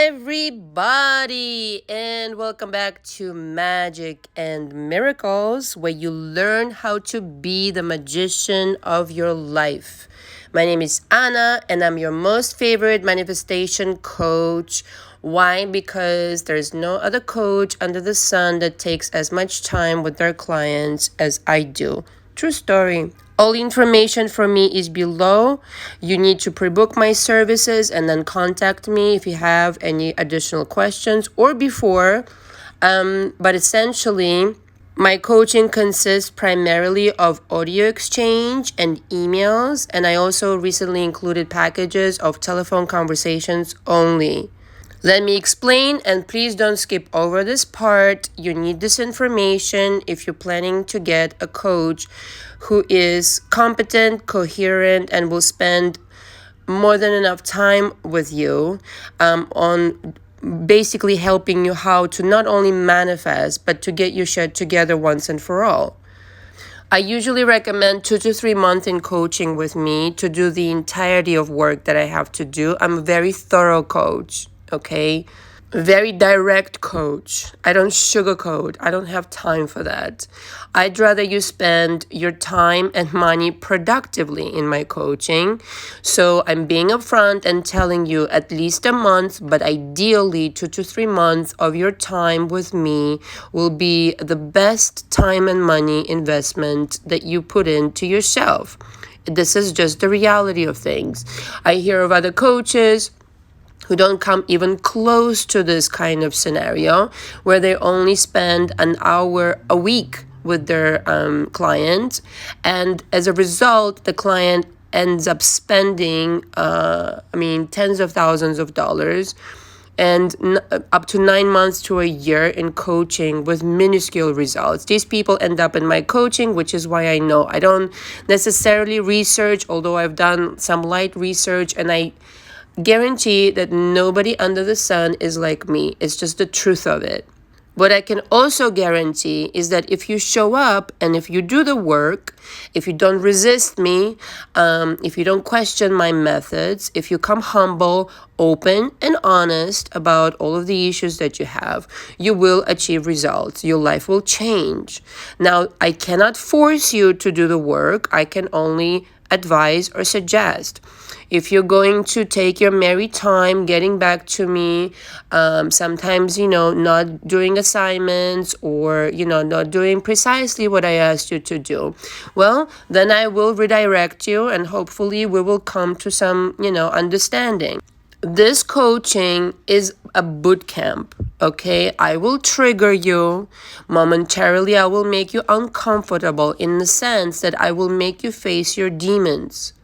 everybody, and welcome back to Magic and Miracles, where you learn how to be the magician of your life. My name is Anna, and I'm your most favorite manifestation coach. Why? Because there's no other coach under the sun that takes as much time with their clients as I do. True story. All information for me is below. You need to pre-book my services and then contact me if you have any additional questions or before. But essentially, my coaching consists primarily of audio exchange and emails, and I also recently included packages of telephone conversations only. Let me explain, and please don't skip over this part. You need this information if you're planning to get a coach who is competent, coherent, and will spend more than enough time with you on basically helping you how to not only manifest, but to get your shit together once and for all. I usually recommend 2 to 3 months in coaching with me to do the entirety of work that I have to do. I'm a very thorough coach. Okay, very direct coach. I don't sugarcoat. I don't have time for that. I'd rather you spend your time and money productively in my coaching. So I'm being upfront and telling you at least a month, but ideally 2 to 3 months of your time with me will be the best time and money investment that you put into yourself. This is just the reality of things. I hear of other coaches who don't come even close to this kind of scenario, where they only spend an hour a week with their client, and as a result, the client ends up spending, tens of thousands of dollars and up to 9 months to a year in coaching with minuscule results. These people end up in my coaching, which is why I know I don't necessarily research, although I've done some light research, and I guarantee that nobody under the sun is like me. It's just the truth of it. What I can also guarantee is that if you show up and if you do the work, if you don't resist me, if you don't question my methods, if you come humble, open, and honest about all of the issues that you have, you will achieve results. Your life will change. Now, I cannot force you to do the work. I can only advise or suggest. If you're going to take your merry time getting back to me, sometimes, not doing assignments or, not doing precisely what I asked you to do, well, then I will redirect you and hopefully we will come to some, understanding. This coaching is a boot camp, okay? I will trigger you momentarily. I will make you uncomfortable in the sense that I will make you face your demons.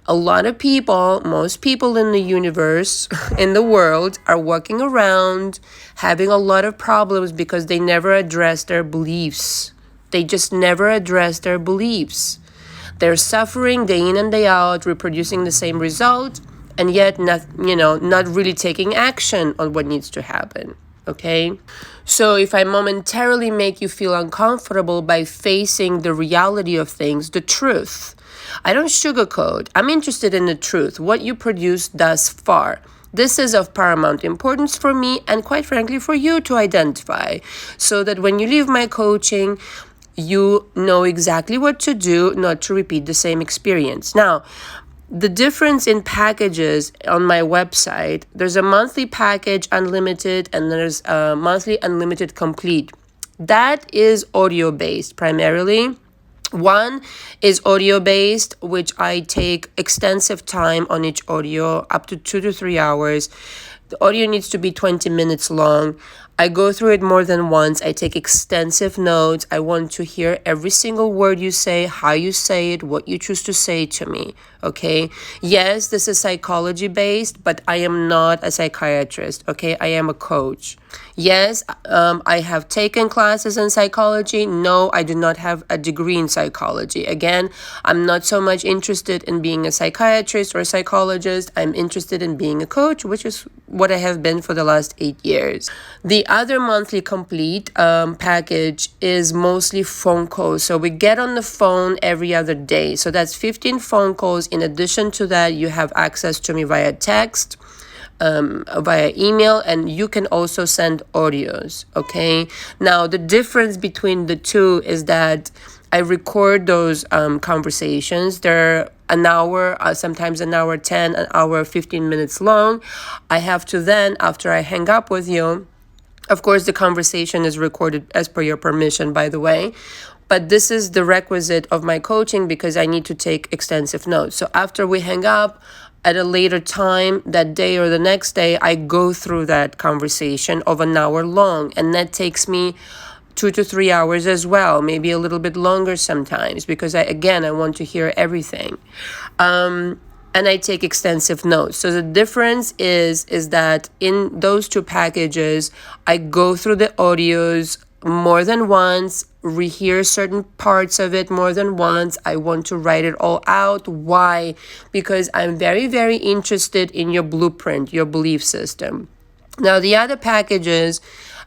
A lot of people, most people in the universe, in the world, are walking around having a lot of problems because they never address their beliefs. They just never address their beliefs. They're suffering day in and day out, reproducing the same result, and yet not really taking action on what needs to happen. Okay? So if I momentarily make you feel uncomfortable by facing the reality of things, the truth, I don't sugarcoat. I'm interested in the truth, what you produced thus far. This is of paramount importance for me and quite frankly for you to identify, so that when you leave my coaching, you know exactly what to do, not to repeat the same experience. Now, the difference in packages on my website, there's a monthly package unlimited and there's a monthly unlimited complete. That is audio based primarily. One is audio based, which I take extensive time on each audio, up to 2 to 3 hours. The audio needs to be 20 minutes long. I go through it more than once. I take extensive notes. I want to hear every single word you say, how you say it, what you choose to say to me. Okay? Yes, this is psychology based, but I am not a psychiatrist. Okay? I am a coach. Yes, I have taken classes in psychology. No, I do not have a degree in psychology. Again, I'm not so much interested in being a psychiatrist or a psychologist. I'm interested in being a coach, which is what I have been for the last 8 years. The other monthly complete package is mostly phone calls. So we get on the phone every other day. So that's 15 phone calls. In addition to that, you have access to me via text. via email, and you can also send audios. Okay. Now, the difference between the two is that I record those conversations. They're an hour, sometimes an hour 10, an hour 15 minutes long. I have to then, after I hang up with you, of course, the conversation is recorded as per your permission, by the way. But this is the requisite of my coaching because I need to take extensive notes. So after we hang up, at a later time, that day or the next day, I go through that conversation of an hour long. And that takes me 2 to 3 hours as well, maybe a little bit longer sometimes, because I want to hear everything. And I take extensive notes. So the difference is that in those two packages, I go through the audios more than once, rehear certain parts of it more than once. I want to write it all out. Why? Because I'm very, very interested in your blueprint, your belief system. Now, the other packages,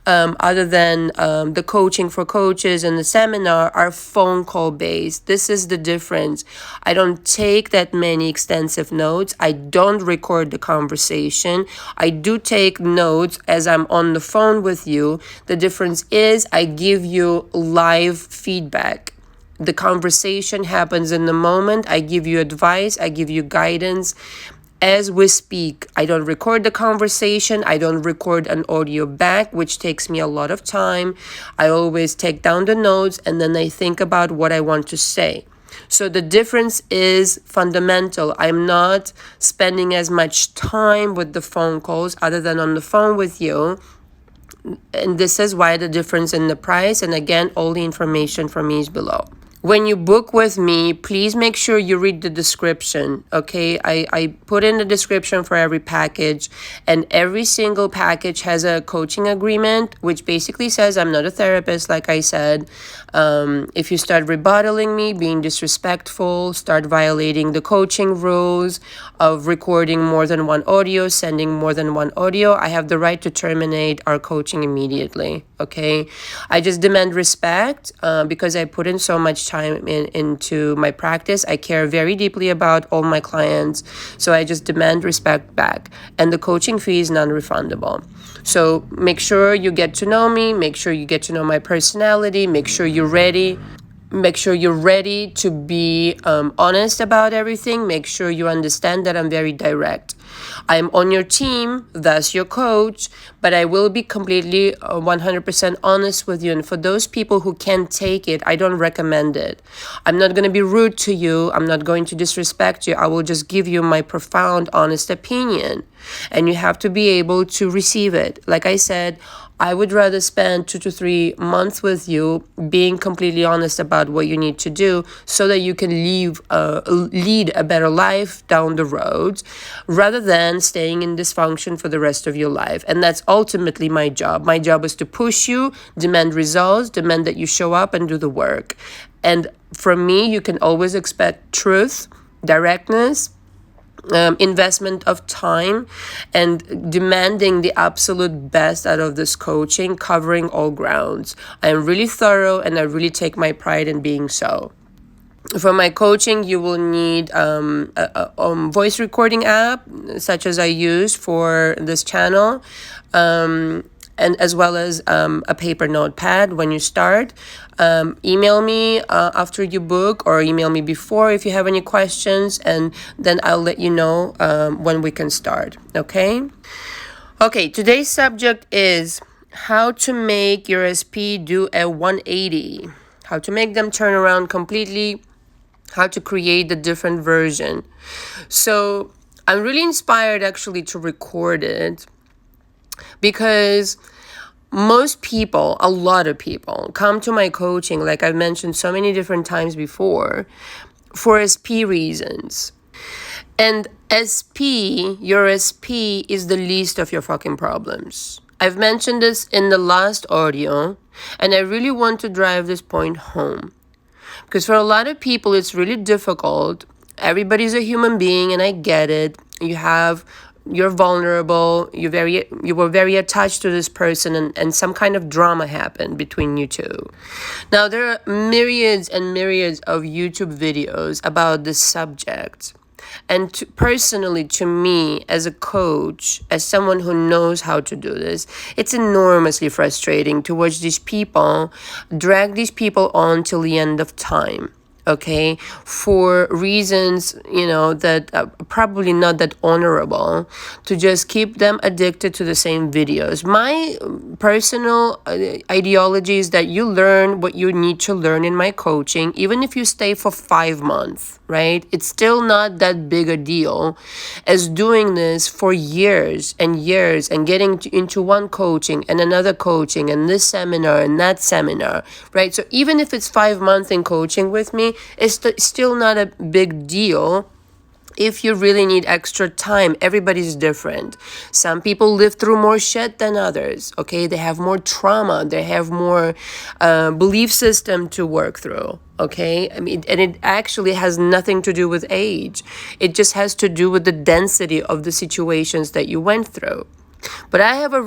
other than the coaching for coaches and the seminar, are phone call based. This is the difference. I don't take that many extensive notes. I don't record the conversation. I do take notes as I'm on the phone with you. The difference is I give you live feedback. The conversation happens in the moment. I give you advice. I give you guidance. As we speak, I don't record the conversation. I don't record an audio back, which takes me a lot of time. I always take down the notes and then I think about what I want to say. So the difference is fundamental. I'm not spending as much time with the phone calls other than on the phone with you. And this is why the difference in the price. And again, all the information from me is below. When you book with me, please make sure you read the description, okay? I put in the description for every package, and every single package has a coaching agreement, which basically says I'm not a therapist, like I said. If you start rebuttaling me, being disrespectful, start violating the coaching rules of recording more than one audio, sending more than one audio, I have the right to terminate our coaching immediately, okay? I just demand respect because I put in so much time into my practice. I care very deeply about all my clients, so I just demand respect back. And the coaching fee is non-refundable. So make sure you get to know me, make sure you get to know my personality, make sure you're ready. Make sure you're ready to be honest about everything. Make sure you understand that I'm very direct. I'm on your team, thus your coach, but I will be completely 100% honest with you. And for those people who can't take it, I don't recommend it. I'm not going to be rude to you. I'm not going to disrespect you. I will just give you my profound, honest opinion. And you have to be able to receive it. Like I said, I would rather spend 2 to 3 months with you being completely honest about what you need to do so that you can lead a better life down the road rather than staying in dysfunction for the rest of your life. And that's ultimately my job. My job is to push you, demand results, demand that you show up and do the work. And from me, you can always expect truth, directness, investment of time, and demanding the absolute best out of this coaching, covering all grounds. I am really thorough and I really take my pride in being so. For my coaching, you will need a voice recording app, such as I use for this channel, and as well as a paper notepad when you start. Email me after you book, or email me before if you have any questions, and then I'll let you know when we can start, okay? Okay, today's subject is how to make your SP do a 180, how to make them turn around completely, how to create the different version. So I'm really inspired actually to record it because most people, a lot of people, come to my coaching, like I've mentioned so many different times before, for SP reasons. And your SP is the least of your fucking problems. I've mentioned this in the last audio, and I really want to drive this point home. Because for a lot of people, it's really difficult. Everybody's a human being, and I get it. You're vulnerable, you were very attached to this person, and some kind of drama happened between you two. Now, there are myriads and myriads of YouTube videos about this subject. And personally, to me, as a coach, as someone who knows how to do this, it's enormously frustrating to watch these people, drag these people on till the end of time. Okay, for reasons, that probably not that honorable, to just keep them addicted to the same videos. My personal ideology is that you learn what you need to learn in my coaching, even if you stay for 5 months, right? It's still not that big a deal as doing this for years and years and getting into one coaching and another coaching and this seminar and that seminar, right? So even if it's 5 months in coaching with me, it's still not a big deal. If you really need extra time, everybody's different. Some people live through more shit than others, okay? They have more trauma. They have more belief system to work through, okay? I mean, and it actually has nothing to do with age. It just has to do with the density of the situations that you went through. But I have a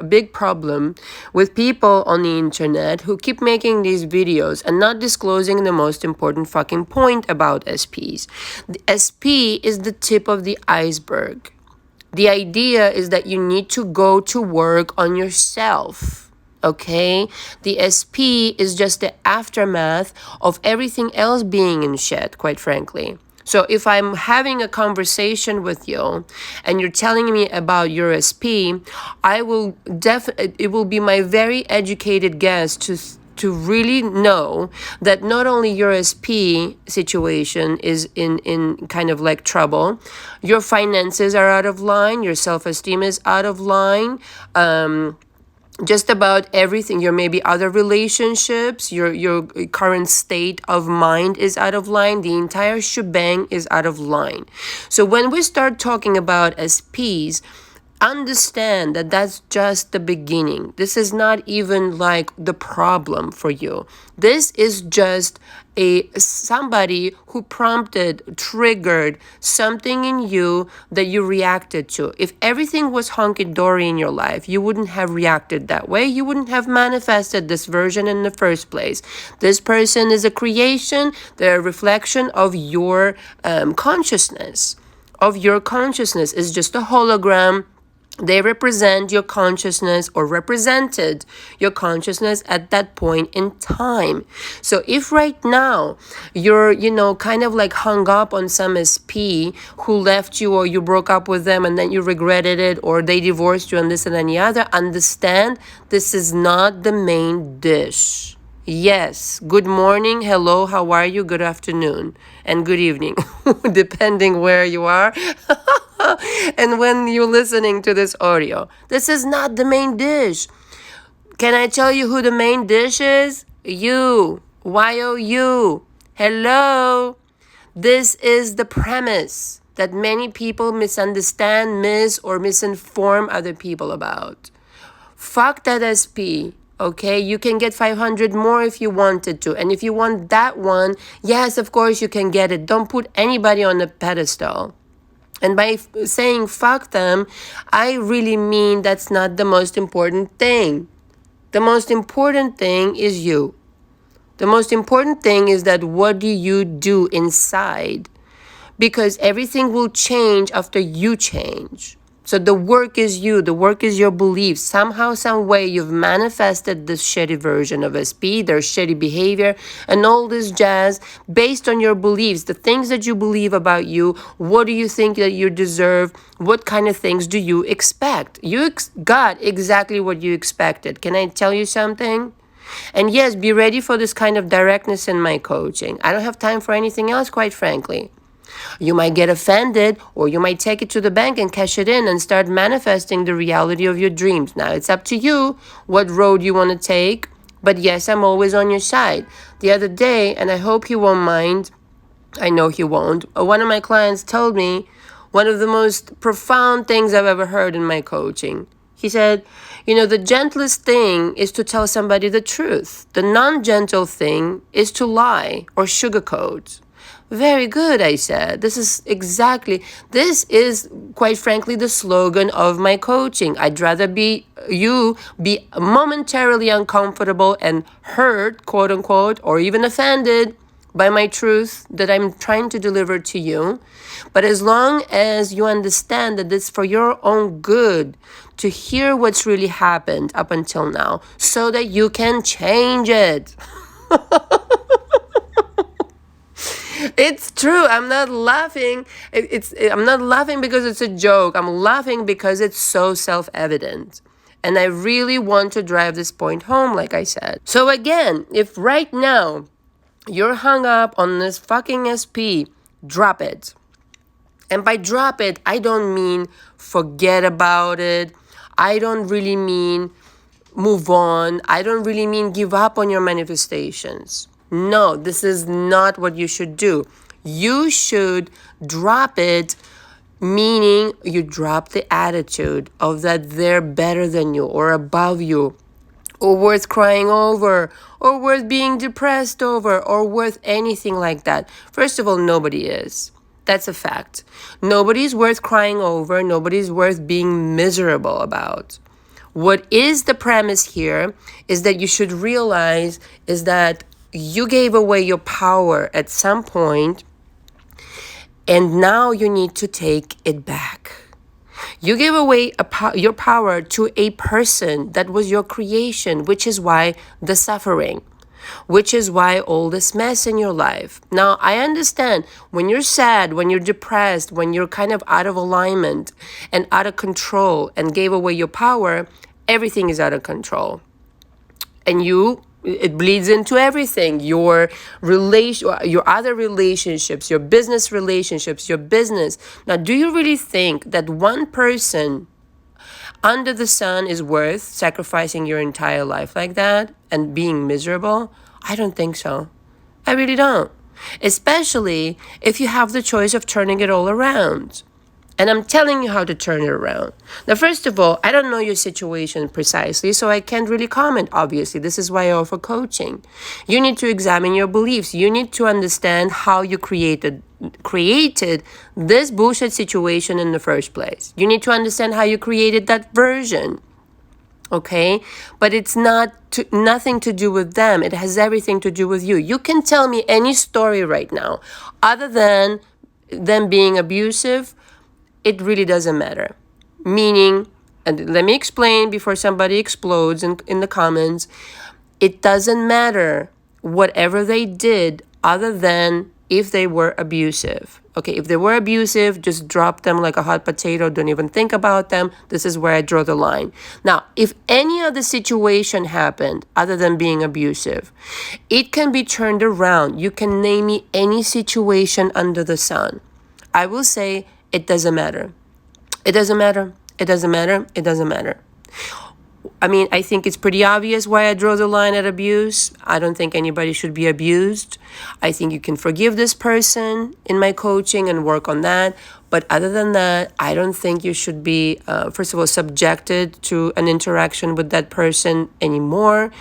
big problem with people on the internet who keep making these videos and not disclosing the most important fucking point about SPs. The SP is the tip of the iceberg. The idea is that you need to go to work on yourself. Okay? The SP is just the aftermath of everything else being in shit, quite frankly. So if I'm having a conversation with you and you're telling me about your SP, it will be my very educated guess to really know that not only your SP situation is in kind of like trouble, your finances are out of line, your self-esteem is out of line, just about everything, your maybe other relationships, your current state of mind is out of line, the entire shebang is out of line. So when we start talking about SPs, understand that that's just the beginning. This is not even like the problem for you. This is just somebody who triggered something in you that you reacted to. If everything was hunky-dory in your life, you wouldn't have reacted that way. You wouldn't have manifested this version in the first place. This person is a creation. They're a reflection of your consciousness. Is just a hologram. They represent your consciousness or represented your consciousness at that point in time. So if right now you're, kind of like hung up on some SP who left you or you broke up with them and then you regretted it or they divorced you and this and any other, understand this is not the main dish. Yes, good morning, hello, how are you, good afternoon, and good evening, depending where you are and when you're listening to this audio. This is not the main dish. Can I tell you who the main dish is? You. Y-O-U. Hello. This is the premise that many people misunderstand, or misinform other people about. Fuck that SP. Okay, you can get 500 more if you wanted to. And if you want that one, yes, of course you can get it. Don't put anybody on a pedestal. And by saying fuck them, I really mean that's not the most important thing. The most important thing is you. The most important thing is that what do you do inside? Because everything will change after you change. So the work is you. The work is your beliefs. Somehow, some way, you've manifested this shitty version of SP, their shitty behavior, and all this jazz based on your beliefs. The things that you believe about you. What do you think that you deserve? What kind of things do you expect? You got exactly what you expected. Can I tell you something? And yes, be ready for this kind of directness in my coaching. I don't have time for anything else, quite frankly. You might get offended, or you might take it to the bank and cash it in and start manifesting the reality of your dreams. Now, it's up to you what road you want to take. But yes, I'm always on your side. The other day, and I hope he won't mind, I know he won't, one of my clients told me one of the most profound things I've ever heard in my coaching. He said, the gentlest thing is to tell somebody the truth. The non-gentle thing is to lie or sugarcoat. Very good, I said. This is quite frankly the slogan of my coaching. I'd rather be momentarily uncomfortable and hurt, quote unquote, or even offended, by my truth that I'm trying to deliver to you. But as long as you understand that it's for your own good to hear what's really happened up until now so that you can change it. It's true. I'm not laughing. I'm not laughing because it's a joke. I'm laughing because it's so self-evident. And I really want to drive this point home, like I said. So again, if right now you're hung up on this fucking SP, drop it. And by drop it, I don't mean forget about it. I don't really mean move on. I don't really mean give up on your manifestations. No, this is not what you should do. You should drop it, meaning you drop the attitude of that they're better than you or above you, or worth crying over, or worth being depressed over, or worth anything like that. First of all, nobody is. That's a fact. Nobody's worth crying over. Nobody's worth being miserable about. What is the premise here is that you should realize is that you gave away your power at some point, and now you need to take it back. You gave away your power to a person that was your creation, which is why the suffering, which is why all this mess in your life. Now, I understand when you're sad, when you're depressed, when you're kind of out of alignment and out of control and gave away your power, everything is out of control. And it bleeds into everything. Your other relationships, your business relationships, your business. Now, do you really think that one person under the sun is worth sacrificing your entire life like that and being miserable? I don't think so. I really don't. Especially if you have the choice of turning it all around. And I'm telling you how to turn it around. Now, first of all, I don't know your situation precisely, so I can't really comment, obviously. This is why I offer coaching. You need to examine your beliefs. You need to understand how you created this bullshit situation in the first place. You need to understand how you created that version. Okay? But it's nothing to do with them. It has everything to do with you. You can tell me any story right now other than them being abusive. It really doesn't matter. Meaning, and let me explain before somebody explodes in the comments, it doesn't matter whatever they did other than if they were abusive. Okay, if they were abusive, just drop them like a hot potato. Don't even think about them. This is where I draw the line. Now, if any other situation happened other than being abusive, it can be turned around. You can name me any situation under the sun. I will say, it doesn't matter. It doesn't matter. It doesn't matter. It doesn't matter. I mean, I think it's pretty obvious why I draw the line at abuse. I don't think anybody should be abused. I think you can forgive this person in my coaching and work on that. But other than that, I don't think you should be, first of all, subjected to an interaction with that person anymore.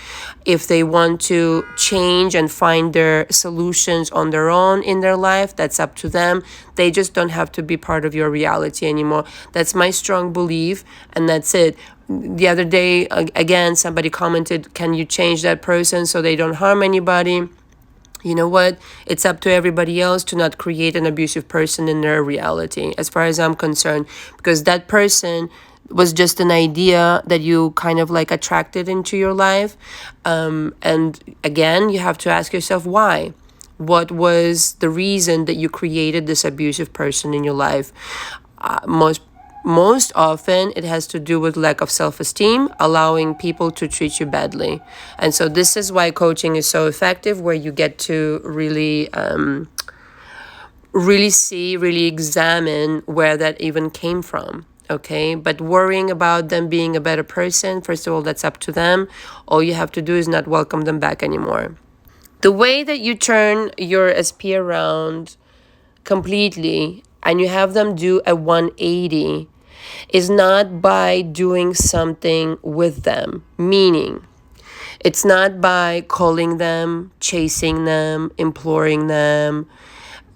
If they want to change and find their solutions on their own in their life, that's up to them. They just don't have to be part of your reality anymore. That's my strong belief, and that's it. The other day, again, somebody commented, can you change that person so they don't harm anybody? You know what? It's up to everybody else to not create an abusive person in their reality, as far as I'm concerned, because that person was just an idea that you kind of like attracted into your life. And again, you have to ask yourself why. What was the reason that you created this abusive person in your life? Most often, it has to do with lack of self-esteem, allowing people to treat you badly. And so this is why coaching is so effective, where you get to really examine where that even came from. Okay, but worrying about them being a better person, first of all, that's up to them. All you have to do is not welcome them back anymore. The way that you turn your SP around completely and you have them do a 180 is not by doing something with them, meaning it's not by calling them, chasing them, imploring them,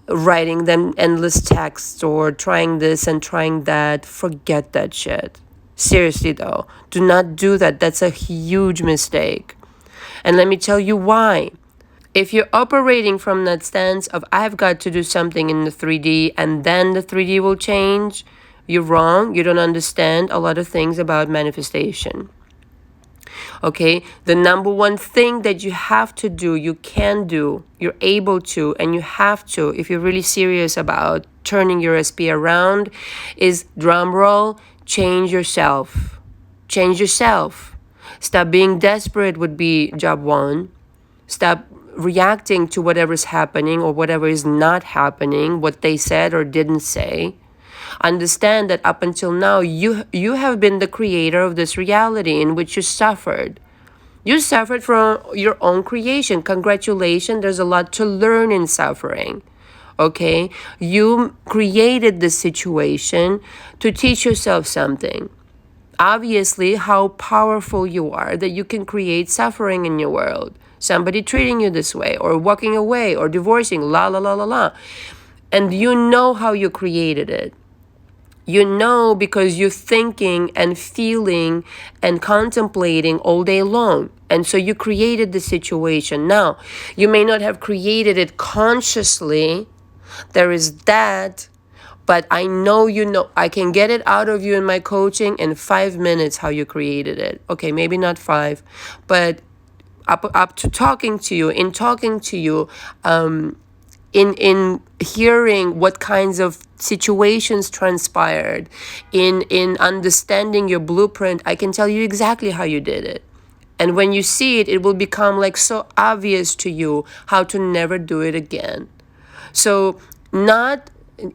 writing them endless texts or trying this and trying that. Forget that shit. Seriously though, do not do that. That's a huge mistake. And let me tell you why. If you're operating from that stance of I've got to do something in the 3D and then the 3D will change, you're wrong. You don't understand a lot of things about manifestation. Okay, the number one thing that you have to do, you can do, you're able to, and you have to, if you're really serious about turning your SP around, is drum roll, change yourself. Change yourself. Stop being desperate would be job one. Stop reacting to whatever's happening or whatever is not happening, what they said or didn't say. Understand that up until now, you have been the creator of this reality in which you suffered. You suffered from your own creation. Congratulations, there's a lot to learn in suffering. Okay? You created this situation to teach yourself something. Obviously, how powerful you are that you can create suffering in your world. Somebody treating you this way, or walking away, or divorcing, la la la la la. And you know how you created it. You know because you're thinking and feeling and contemplating all day long. And so you created the situation. Now, you may not have created it consciously. There is that. But I know you know. I can get it out of you in my coaching in 5 minutes how you created it. Okay, maybe not 5. But up to talking to you, in hearing what kinds of situations transpired, in understanding your blueprint, I can tell you exactly how you did it. And when you see it, it will become like so obvious to you how to never do it again. So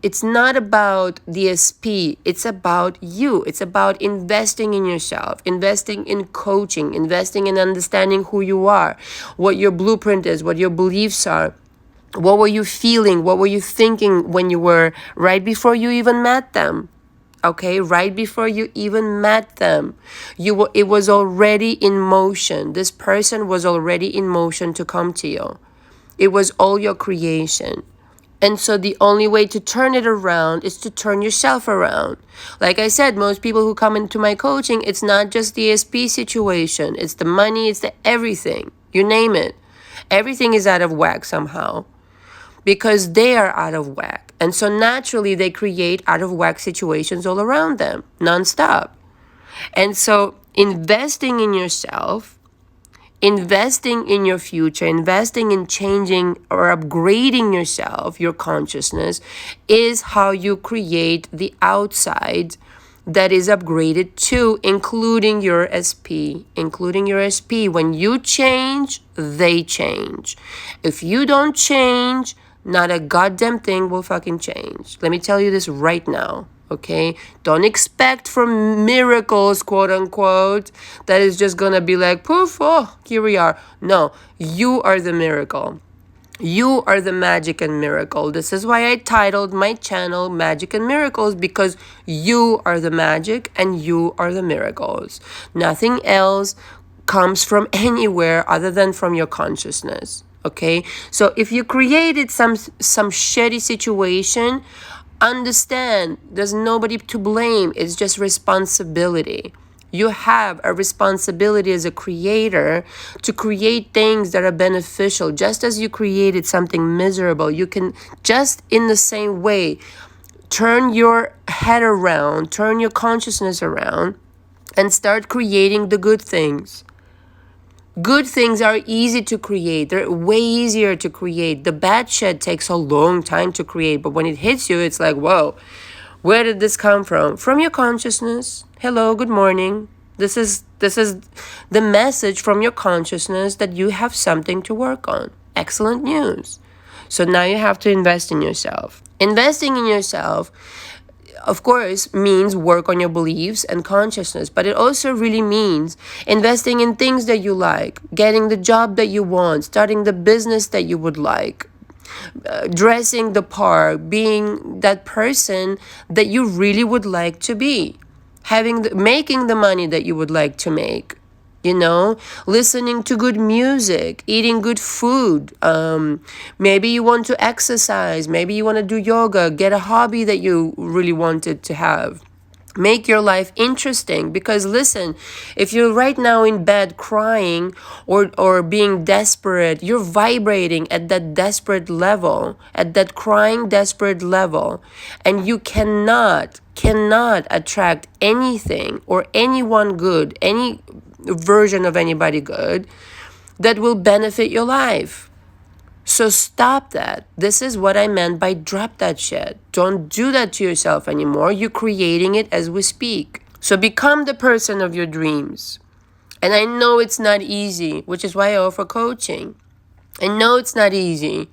it's not about the SP. It's about you. It's about investing in yourself, investing in coaching, investing in understanding who you are, what your blueprint is, what your beliefs are. What were you feeling? What were you thinking when you were right before you even met them? Okay, right before you even met them, it was already in motion. This person was already in motion to come to you. It was all your creation. And so the only way to turn it around is to turn yourself around. Like I said, most people who come into my coaching, it's not just the SP situation. It's the money, it's the everything. You name it. Everything is out of whack somehow, because they are out of whack. And so naturally they create out of whack situations all around them, nonstop. And so investing in yourself, investing in your future, investing in changing or upgrading yourself, your consciousness, is how you create the outside that is upgraded too, including your SP. Including your SP. When you change, they change. If you don't change, not a goddamn thing will fucking change. Let me tell you this right now, okay? Don't expect for miracles, quote unquote, that is just gonna be like, poof, oh, here we are. No, you are the miracle. You are the magic and miracle. This is why I titled my channel Magic and Miracles, because you are the magic and you are the miracles. Nothing else comes from anywhere other than from your consciousness. Okay, so if you created some shitty situation, understand there's nobody to blame. It's just responsibility. You have a responsibility as a creator to create things that are beneficial. Just as you created something miserable, you can just in the same way turn your head around, turn your consciousness around, and start creating the good things. Good things are easy to create. They're way easier to create. The bad shit takes a long time to create, but when it hits you, it's like, whoa, where did this come from? From your consciousness. Hello, good morning. This is the message from your consciousness that you have something to work on. Excellent news. So now you have to invest in yourself. Investing in yourself, of course, means work on your beliefs and consciousness, but it also really means investing in things that you like, getting the job that you want, starting the business that you would like, dressing the part, being that person that you really would like to be, making the money that you would like to make. Listening to good music, eating good food. Maybe you want to exercise. Maybe you want to do yoga. Get a hobby that you really wanted to have. Make your life interesting, because listen, if you're right now in bed crying or being desperate, you're vibrating at that desperate level, at that crying desperate level, and you cannot attract anything or anyone good, any version of anybody good that will benefit your life. So stop that. This is what I meant by drop that shit. Don't do that to yourself anymore. You're creating it as we speak. So become the person of your dreams. And I know it's not easy, which is why I offer coaching. I know it's not easy.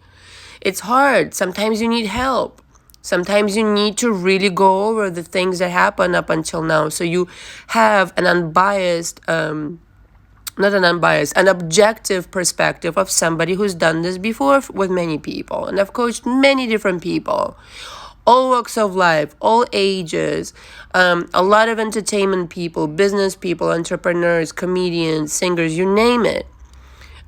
It's hard. Sometimes you need help. Sometimes you need to really go over the things that happened up until now, so you have an an objective perspective of somebody who's done this before with many people. And I've coached many different people, all walks of life, all ages, a lot of entertainment people, business people, entrepreneurs, comedians, singers, you name it.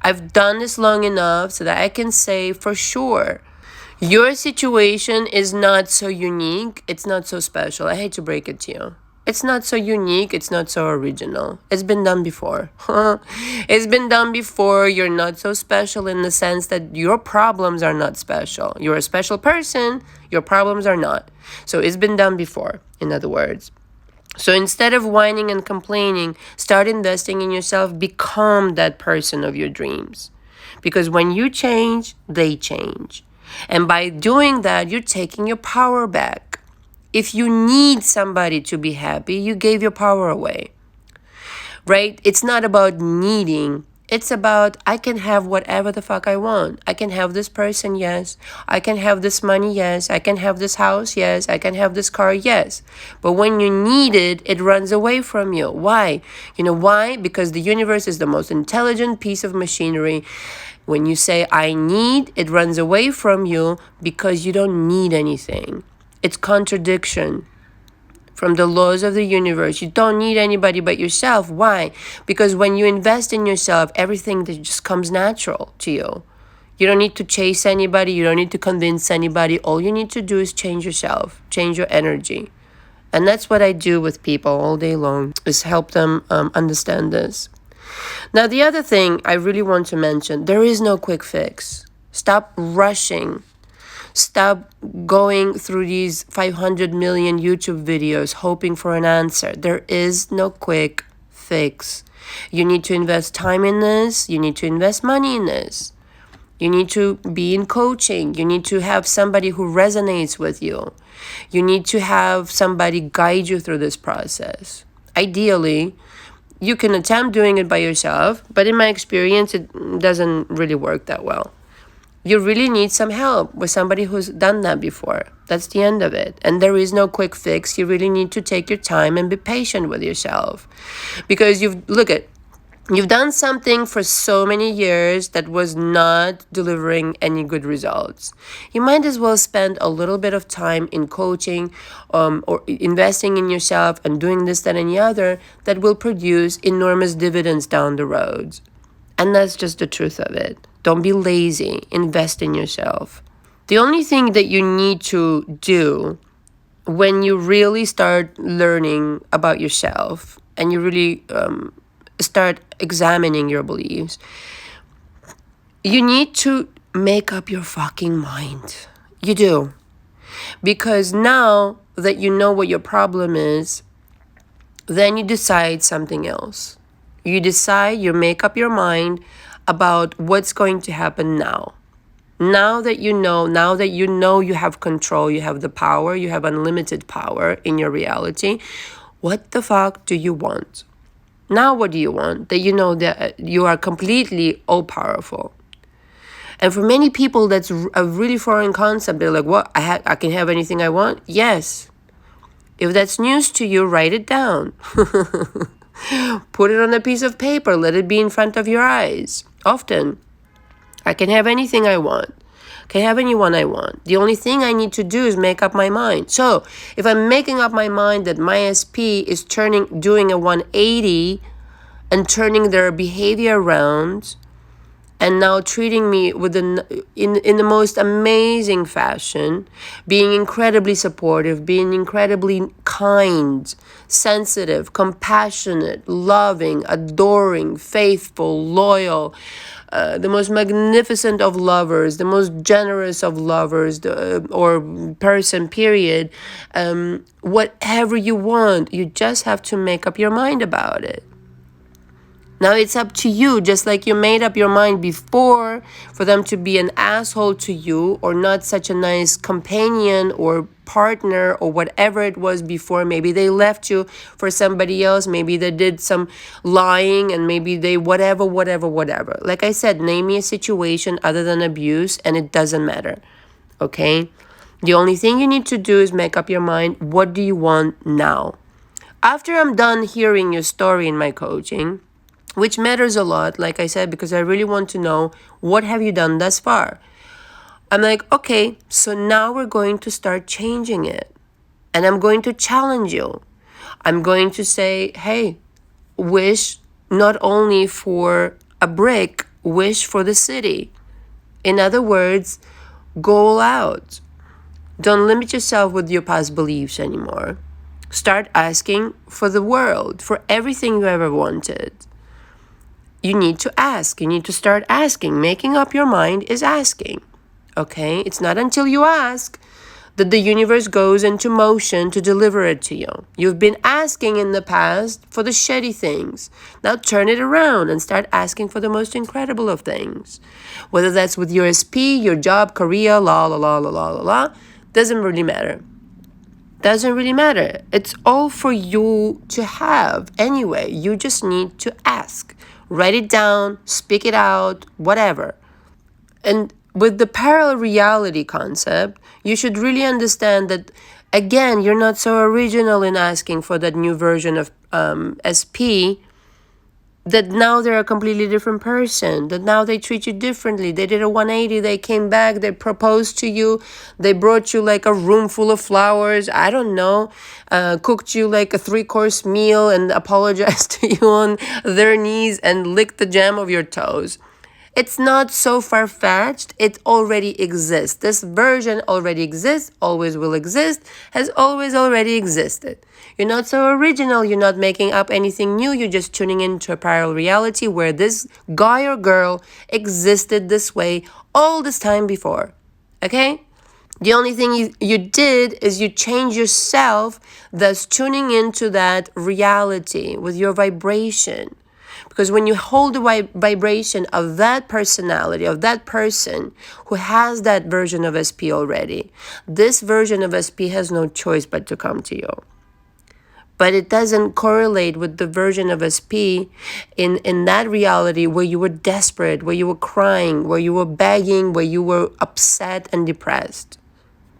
I've done this long enough so that I can say for sure, your situation is not so unique. It's not so special. I hate to break it to you. It's not so unique. It's not so original. It's been done before. It's been done before. You're not so special in the sense that your problems are not special. You're a special person. Your problems are not. So it's been done before, in other words. So instead of whining and complaining, start investing in yourself. Become that person of your dreams. Because when you change, they change. And by doing that, you're taking your power back. If you need somebody to be happy, you gave your power away, right? It's not about needing. It's about, I can have whatever the fuck I want. I can have this person, yes. I can have this money, yes. I can have this house, yes. I can have this car, yes. But when you need it, it runs away from you. Why? You know why? Because the universe is the most intelligent piece of machinery. When you say, I need, it runs away from you because you don't need anything. It's contradiction from the laws of the universe. You don't need anybody but yourself. Why? Because when you invest in yourself, everything just comes natural to you. You don't need to chase anybody. You don't need to convince anybody. All you need to do is change yourself, change your energy. And that's what I do with people all day long, is help them understand this. Now, the other thing I really want to mention, there is no quick fix. Stop rushing. Stop going through these 500 million YouTube videos hoping for an answer. There is no quick fix. You need to invest time in this. You need to invest money in this. You need to be in coaching. You need to have somebody who resonates with you. You need to have somebody guide you through this process. Ideally, you can attempt doing it by yourself, but in my experience, it doesn't really work that well. You really need some help with somebody who's done that before. That's the end of it. And there is no quick fix. You really need to take your time and be patient with yourself. Because you've done something for so many years that was not delivering any good results. You might as well spend a little bit of time in coaching or investing in yourself and doing this, that, and the other that will produce enormous dividends down the road. And that's just the truth of it. Don't be lazy. Invest in yourself. The only thing that you need to do when you really start learning about yourself and you really start examining your beliefs, you need to make up your fucking mind. You do. Because now that you know what your problem is, then you decide something else. You decide, you make up your mind about what's going to happen now. Now that you know you have control, you have the power, you have unlimited power in your reality, what the fuck do you want? Now what do you want? That you know that you are completely all-powerful. And for many people, that's a really foreign concept. They're like, what? I can have anything I want? Yes. If that's news to you, write it down. Put it on a piece of paper. Let it be in front of your eyes. Often, I can have anything I want. I can have anyone I want. The only thing I need to do is make up my mind. So, if I'm making up my mind that my SP is doing a 180 and turning their behavior around, and now treating me with in the most amazing fashion, being incredibly supportive, being incredibly kind, sensitive, compassionate, loving, adoring, faithful, loyal, the most magnificent of lovers, the most generous of lovers, or person, period. Whatever you want, you just have to make up your mind about it. Now it's up to you, just like you made up your mind before for them to be an asshole to you or not such a nice companion or partner or whatever it was before. Maybe they left you for somebody else. Maybe they did some lying and maybe they whatever. Like I said, name me a situation other than abuse and it doesn't matter. Okay? The only thing you need to do is make up your mind. What do you want now? After I'm done hearing your story in my coaching, which matters a lot, like I said, because I really want to know what have you done thus far. I'm like, okay, so now we're going to start changing it. And I'm going to challenge you. I'm going to say, hey, wish not only for a brick, wish for the city. In other words, go all out. Don't limit yourself with your past beliefs anymore. Start asking for the world, for everything you ever wanted. You need to ask. You need to start asking. Making up your mind is asking. Okay? It's not until you ask that the universe goes into motion to deliver it to you. You've been asking in the past for the shitty things. Now turn it around and start asking for the most incredible of things. Whether that's with your SP, your job, career, doesn't really matter. Doesn't really matter. It's all for you to have anyway. You just need to ask. Write it down, speak it out, whatever. And with the parallel reality concept, you should really understand that, again, you're not so original in asking for that new version of SP, that now they're a completely different person, that now they treat you differently. They did a 180, they came back, they proposed to you, they brought you like a room full of flowers, I don't know, cooked you like a 3-course meal and apologized to you on their knees and licked the jam of your toes. It's not so far-fetched. It already exists. This version already exists, always will exist, has always already existed. You're not so original. You're not making up anything new. You're just tuning into a parallel reality where this guy or girl existed this way all this time before. Okay? The only thing you did is you changed yourself, thus tuning into that reality with your vibration. Because when you hold the vibration of that personality, of that person who has that version of SP already, this version of SP has no choice but to come to you. But it doesn't correlate with the version of SP in that reality where you were desperate, where you were crying, where you were begging, where you were upset and depressed.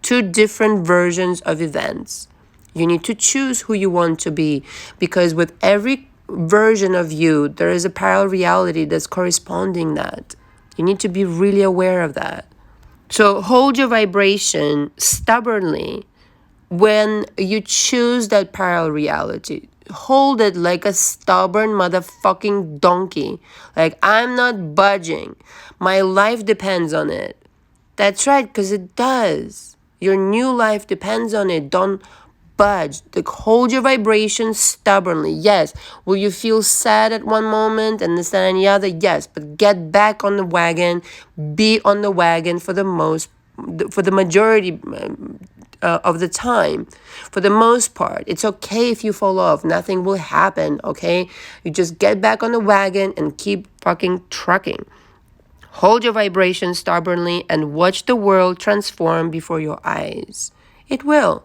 Two different versions of events. You need to choose who you want to be, because with every version of you, there is a parallel reality that's corresponding that. You need to be really aware of that. So hold your vibration stubbornly when you choose that parallel reality. Hold it like a stubborn motherfucking donkey. Like, I'm not budging. My life depends on it. That's right, because it does. Your new life depends on it. Don't budge. Like, hold your vibration stubbornly. Yes. Will you feel sad at one moment and this and the other? Yes. But get back on the wagon. Be on the wagon for the majority of the time. For the most part. It's okay if you fall off. Nothing will happen. Okay? You just get back on the wagon and keep fucking trucking. Hold your vibration stubbornly and watch the world transform before your eyes. It will.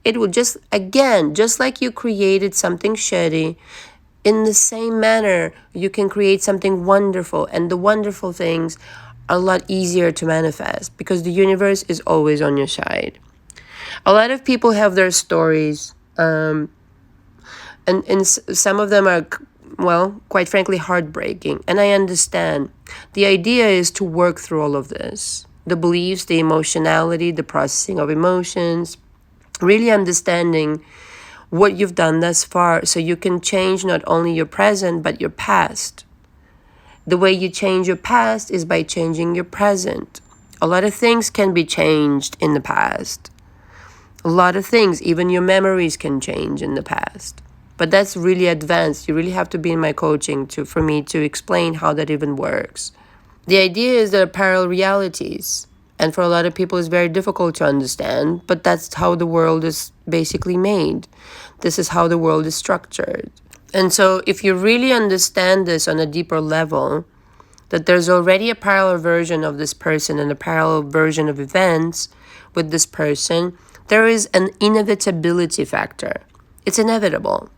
It will just like you created something shitty, in the same manner, you can create something wonderful. And the wonderful things are a lot easier to manifest because the universe is always on your side. A lot of people have their stories, and some of them are, well, quite frankly, heartbreaking. And I understand. The idea is to work through all of this. The beliefs, the emotionality, the processing of emotions, really understanding what you've done thus far so you can change not only your present but your past. The way you change your past is by changing your present. A lot of things can be changed in the past. A lot of things, even your memories can change in the past. But that's really advanced. You really have to be in my coaching for me to explain how that even works. The idea is there are parallel realities. And for a lot of people, it's very difficult to understand. But that's how the world is basically made. This is how the world is structured. And so if you really understand this on a deeper level, that there's already a parallel version of this person and a parallel version of events with this person, there is an inevitability factor. It's inevitable.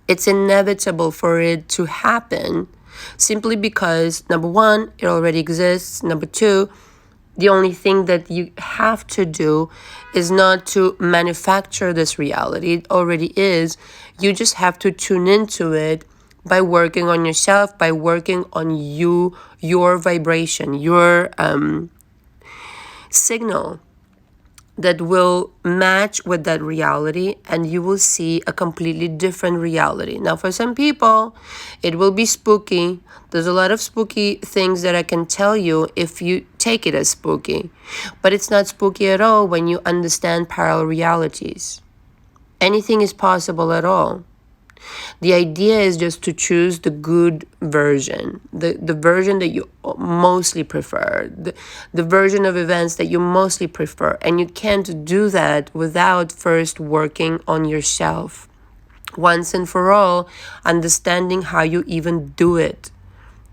It's inevitable for it to happen simply because, number one, it already exists. Number two, the only thing that you have to do is not to manufacture this reality. It already is. You just have to tune into it by working on yourself, by working on your vibration, your signal that will match with that reality, and you will see a completely different reality. Now, for some people, it will be spooky. There's a lot of spooky things that I can tell you if you take it as spooky. But it's not spooky at all when you understand parallel realities. Anything is possible at all. The idea is just to choose the good version, the version that you mostly prefer, the version of events that you mostly prefer. And you can't do that without first working on yourself. Once and for all, understanding how you even do it.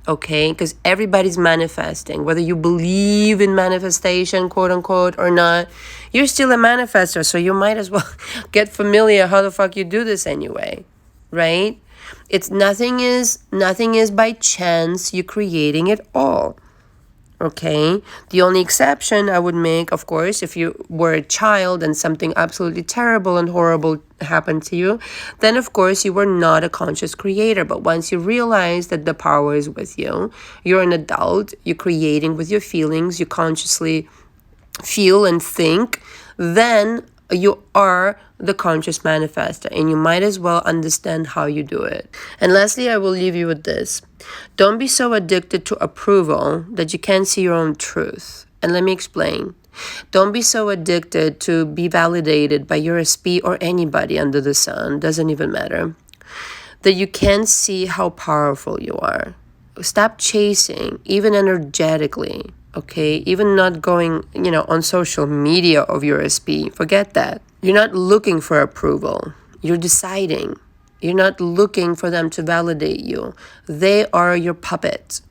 Okay, because everybody's manifesting. Whether you believe in manifestation, quote unquote, or not, you're still a manifester. So you might as well get familiar how the fuck you do this anyway. Right? It's nothing is by chance. You're creating it all. Okay? The only exception I would make, of course, if you were a child and something absolutely terrible and horrible happened to you, then of course you were not a conscious creator. But once you realize that the power is with you, you're an adult, you're creating with your feelings, you consciously feel and think, then you are the conscious manifester, and you might as well understand how you do it. And lastly, I will leave you with this. Don't be so addicted to approval that you can't see your own truth. And let me explain. Don't be so addicted to be validated by your SP or anybody under the sun, doesn't even matter, that you can't see how powerful you are. Stop chasing, even energetically. Okay, even not going, on social media of your SP. Forget that. You're not looking for approval. You're deciding. You're not looking for them to validate you. They are your puppet.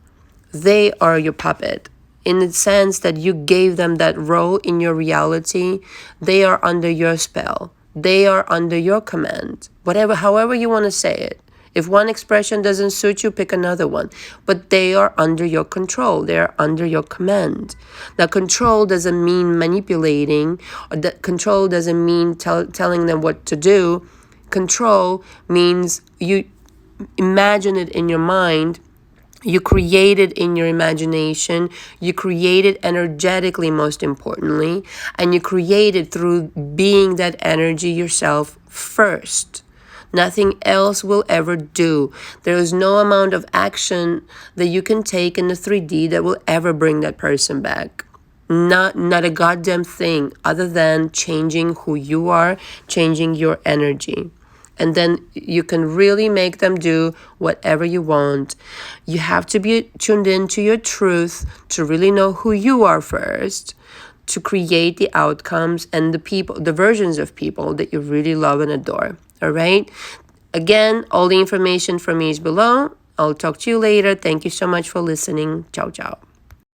They are your puppet. In the sense that you gave them that role in your reality, they are under your spell. They are under your command. However you want to say it. If one expression doesn't suit you, pick another one. But they are under your control. They are under your command. Now, control doesn't mean manipulating. Or that control doesn't mean telling them what to do. Control means you imagine it in your mind. You create it in your imagination. You create it energetically, most importantly. And you create it through being that energy yourself first. Nothing else will ever do. There is no amount of action that you can take in the 3D that will ever bring that person back. Not a goddamn thing other than changing who you are, changing your energy. And then you can really make them do whatever you want. You have to be tuned into your truth to really know who you are first, to create the outcomes and the versions of people that you really love and adore. All right. Again, all the information from me is below. I'll talk to you later. Thank you so much for listening. Ciao, ciao.